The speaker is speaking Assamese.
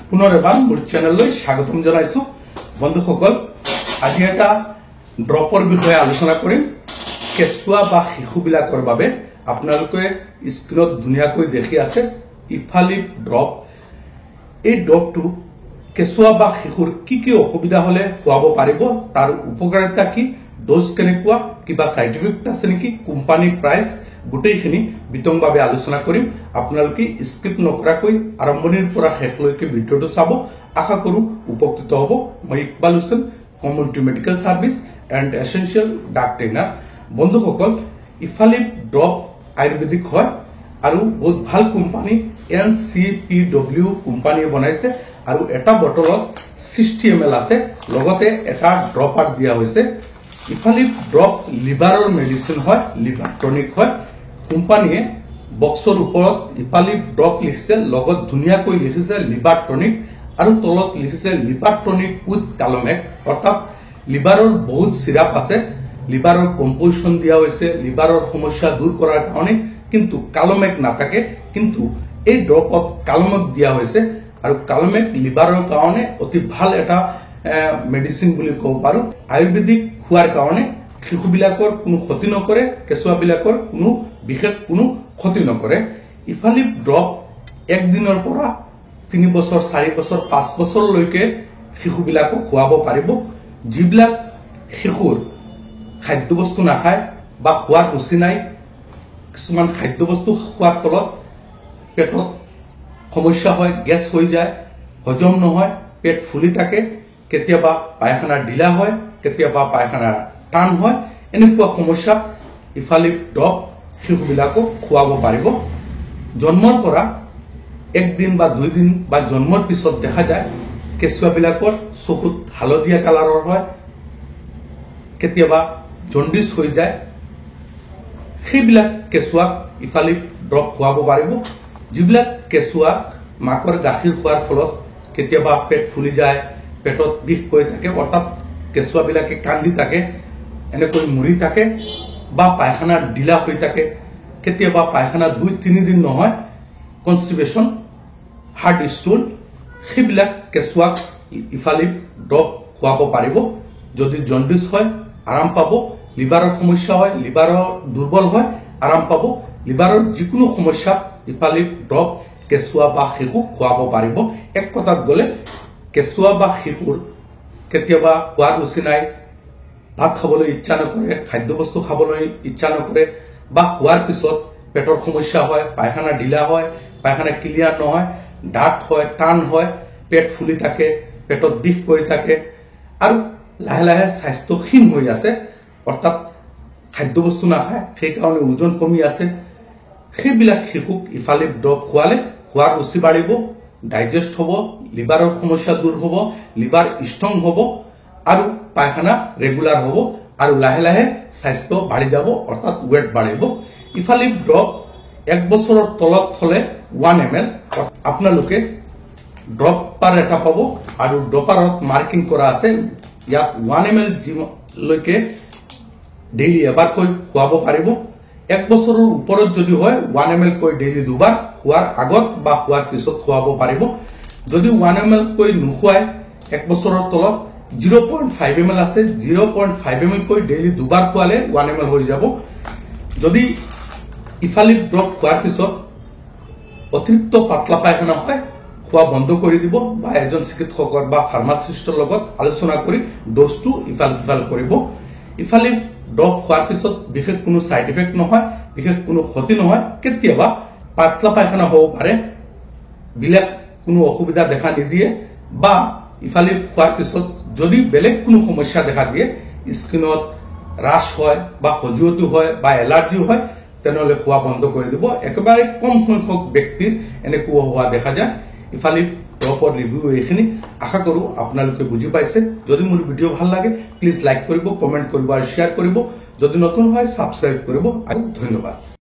পুনৰ এবাৰ মোৰ চেনেললৈ স্বাগতম জনাইছো। বন্ধুসকল, আজি এটা ড্ৰপৰ বিষয়ে আলোচনা কৰিম। কেঁচুৱা বা শিশুবিলাকৰ বাবে আপোনালোকে স্ক্ৰীনত ধুনীয়াকৈ দেখি আছে ইফালিপ ড্ৰপ। এই ড্ৰপটো কেঁচুৱা বা শিশুৰ কি অসুবিধা হলে খুৱাব পাৰিব, তাৰ উপকাৰিতা কি, ডোজ কেনেকুৱা, কিবা সাইড ইফেক্ট আছে নেকি, কোম্পানী প্ৰাইস, গোটেইখিনি বিতংভাৱে আলোচনা কৰিম। আপোনালোকে স্কিপ নকৰাকৈ আৰম্ভণিৰ পৰা শেষলৈকে ভিডিঅটো চাব। আশা কৰো উপকৃত হ'ব। মই Iqbal Hussain, community medical service and essential ডাক ট্ৰেইনাৰ। বন্ধুসকল, ইফালিপ ড্ৰপ আয়ুৰ্বেদিক হয় আৰু বহুত ভাল কোম্পানী NCPW কোম্পানীয়ে বনাইছে আৰু এটা বটলত 60 ml আছে, লগতে এটা ড্ৰপাৰ দিয়া হৈছে। ইফালিপ ড্ৰপ লিভাৰৰ মেডিচিন হয়, লিভাৰ টনিক হয়। কোম্পানীয়ে বক্সৰ ওপৰত ইফালিপ ড্ৰপ লিখিছে, লগত ধুনীয়াকৈ লিখিছে লিভাৰ টনিক আৰু তলত লিখিছে লিভাৰ টনিক উইথ কালমেক। অৰ্থাৎ লিভাৰৰ বহুত সিৰাপ আছে, লিভাৰৰ কম্পোজিশন দিয়া হৈছে লিভাৰৰ সমস্যা দূৰ কৰাৰ কাৰণে, কিন্তু কালমেক নাথাকে। কিন্তু এই ড্ৰপত কালমেক দিয়া হৈছে আৰু কালমেক লিভাৰৰ কাৰণে অতি ভাল এটা মেডিচিন বুলি ক'ব পাৰো। আয়ুৰ্বেদিক খোৱাৰ কাৰণে শিশুবিলাকৰ কোনো ক্ষতি নকৰে, কেঁচুৱাবিলাকৰ কোনো বিশেষ কোনো ক্ষতি নকৰে। ইফালিপ ড্ৰপ 1 দিনৰ পৰা 3 বছৰ, 4 বছৰ, 5 বছৰলৈকে শিশুবিলাকক খুৱাব পাৰিব। যিবিলাক শিশুৰ খাদ্যবস্তু নাখায় বা খোৱাৰ ৰুচি নাই, কিছুমান খাদ্যবস্তু খোৱাৰ ফলত পেটত সমস্যা হয়, গেছ হৈ যায়, হজম নহয়, পেট ফুলি থাকে, কেতিয়াবা পায়খানা ঢিলা হয়, কেতিয়াবা পায়খানা টান হয়, এনেকুৱা সমস্যা ইফালিপ ড্ৰপ শিশুবিলাকক খুৱাব পাৰিব। জন্মৰ পৰা 1 দিন বা 2 দিন বা জন্মৰ পিছত দেখা যায় কেঁচুৱাবিলাকৰ চকুত হালধীয়া কালাৰৰ হয়, কেতিয়াবা জন্ডিস হৈ যায়। সেইবিলাক কেঁচুৱাক ইফালিপ ড্ৰপ খুৱাব পাৰিব। যিবিলাক কেঁচুৱাক মাকৰ গাখীৰ খোৱাৰ ফলত কেতিয়াবা পেট ফুলি যায়, পেটত বিষ কৰি থাকে, অৰ্থাৎ কেঁচুৱাবিলাকে কান্দি থাকে, এনেকৈ মৰি থাকে বা পায়খানা ঢিলা হৈ থাকে, কেতিয়াবা পায়খানা 2-3 দিন নহয়, কনস্টিপেশন, হাৰ্ড ষ্টুল, সেইবিলাক কেঁচুৱাক ইফালিপ ড্ৰপ খুৱাব পাৰিব। যদি জন্ডিস হয় আৰাম পাব, লিভাৰৰ সমস্যা হয়, লিভাৰৰ দুৰ্বল হয় আৰাম পাব। লিভাৰৰ যিকোনো সমস্যা ইফালিপ ড্ৰপ কেঁচুৱা বা শিশুক খুৱাব পাৰিব। এক কথাত গলে কেঁচুৱা বা শিশুৰ কেতিয়াবা খোৱাৰ ৰুচি নাই, ভাত খাবলৈ ইচ্ছা নকৰে, খাদ্যবস্তু খাবলৈ ইচ্ছা নকৰে, বা খোৱাৰ পিছত পেটৰ সমস্যা হয়, পায়খানা ঢিলা হয়, পায়খানা ক্লিয়াৰ নহয়, ডাঠ হয়, টান হয়, পেট ফুলি থাকে, পেটত বিষ কৰি থাকে আৰু লাহে লাহে স্বাস্থ্য ক্ষীণ হৈ আছে, অৰ্থাৎ খাদ্যবস্তু নাখায়, সেইকাৰণে ওজন কমি আছে। সেইবিলাক শিশুক ইফালিপ ড্ৰপ খোৱালে খোৱাৰ ৰুচি বাঢ়িব, ডাইজেষ্ট হ'ব, লিভাৰৰ সমস্যা দূৰ হ'ব, লিভাৰ ষ্ট্ৰং হ'ব আৰু পায়খানা ৰেগুলাৰ হ'ব আৰু লাহে লাহে স্বাস্থ্য বাঢ়ি যাব, অৰ্থাৎ ৱেট বাঢ়িব। ইফালিপ ড্ৰপ 1 বছৰৰ তলত হলে 1 ml আপোনালোকে ড্ৰপাৰ এটা পাব আৰু ড্ৰপাৰত মাৰ্কিং কৰা আছে, ইয়াত 1 ml লৈকে ডেইলি এবাৰকৈ খুৱাব পাৰিব। 1 বছৰৰ ওপৰত যদি হয় 1 ml কৈ ডেইলি 2 বাৰ, খোৱাৰ আগত বা খোৱাৰ পিছত খুৱাব পাৰিব। যদি 1 ml কৈ নুখুৱায়, 1 বছৰৰ তলত 0.5 ml আছে, 0.5 ml কৈ ডেইলি 2 বাৰ খোৱালে 1 ml হৈ যাব। যদি ইফালিপ ড্ৰপ খোৱাৰ পিছত অতিৰিক্ত পাতলা পায়খানা হয়, খোৱা বন্ধ কৰি দিব বা এজন চিকিৎসকৰ বা ফাৰ্মাচিষ্টৰ লগত আলোচনা কৰি ডোজটো ইফাল কৰিব। ইফালিপ ড্ৰপ খোৱাৰ পিছত বিশেষ কোনো সাইড ইফেক্ট নহয়, বিশেষ কোনো ক্ষতি নহয়। কেতিয়াবা পাতলা পায়খানা হ'ব পাৰে, বিলাক কোনো অসুবিধা দেখা নিদিয়ে, বা ইফালিপ খোৱাৰ পিছত যদি বেলেগ কোনো সমস্যা দেখা দিয়ে, স্কিনত ৰাছ হয় বা খজুৱতি হয় বা এলাৰ্জি হয়, তেনেহলে খোৱা বন্ধ কৰি দিব। একেবাৰে কম সংখ্যক ব্যক্তিৰ এনেকুৱা হোৱা দেখা যায়। ইফালিপ ড্ৰপৰ ৰিভিউ এইখিনি। আশা কৰো আপোনালোকে বুজি পাইছে। যদি মোৰ ভিডিঅ' ভাল লাগে প্লিজ লাইক কৰিব, কমেন্ট কৰিব আৰু শ্বেয়াৰ কৰিব। যদি নতুন হয় সাবস্ক্ৰাইব কৰিব আৰু ধন্যবাদ।